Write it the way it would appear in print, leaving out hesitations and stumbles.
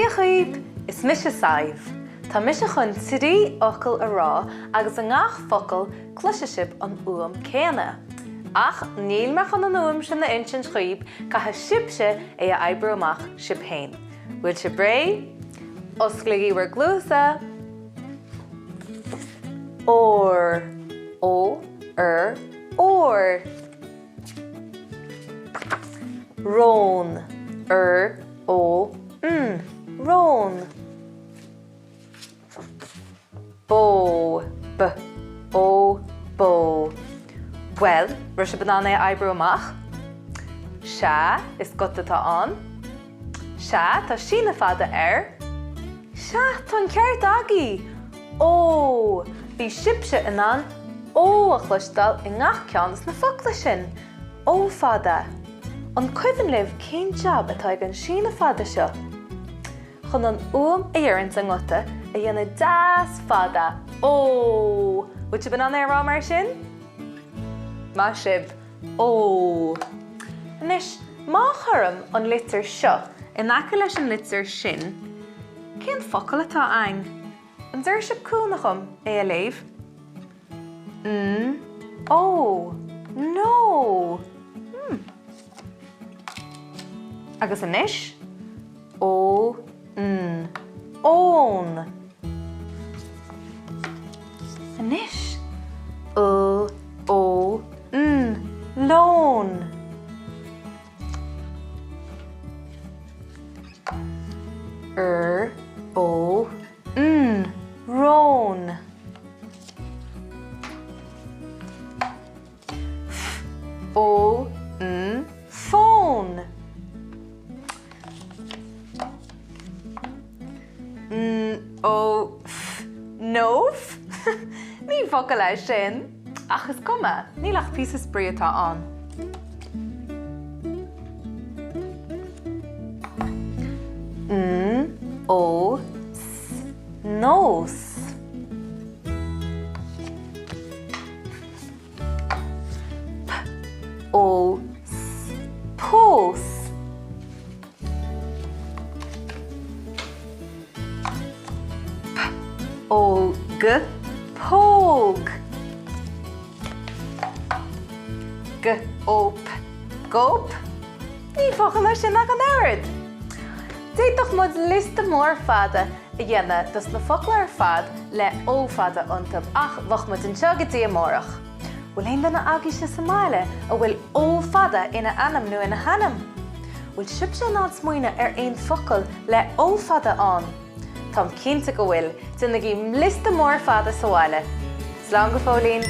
Díochaíb is mis Saidhbh. Tá mis chun trí ocail a rá agus a ngach focail cluisiisib an uam céanna. Ach níl mar chun an uam sin na intin chaíb catha sibse é a oibriú amach sib féin. Bhfuil si bré, osclaigh war glúsa, or, or. Rón, rón. Bow, bow. Well, ru se banana oibriú amach. Se is guta tá an. Se tá sína fada Se tá ceart agaí. Ó, bhí sibse inan ó a chluistal I ngach ceannas na fogla sin. Ó fada. An cuimhin libh cén job atá ag an sína fada seo. Chun an uam a dhearant an guta a dhéanana das fada. Ó, bhfuil si banana rá mar sin? Má sib, ó. Nis, má chuirm an litir seo in aice leis an litir sin, cén focail atá ang? An dúir sib cúnacham é a léamh? Ó, nó. Agus anis? Ó, ón. Anis? Ó, lón. Ó, rón. Ó, phone. Ó, nóf? Ní focail lei sin. Ach is cuma, ní lech písa sprí atá an. Ó, nós. Ó, pós. Ó, póg. Óp, góp. Ní focail lei sin ag an aird. Déitoch mud lista mór fada a dhéanana dus na focail ar fad le ó fada iontab ach bhach mud an seo go dtí amórach. Bhfuil aon lena agaí se sa máile a bhfuil ó fada ina anam nó ina hanam. Bhfuil sibse nád smuoine ar aon focail le ó fada an. Tám cinnte go bhfuil duna gí lista mór fada sa bhaile. Slán go fólín.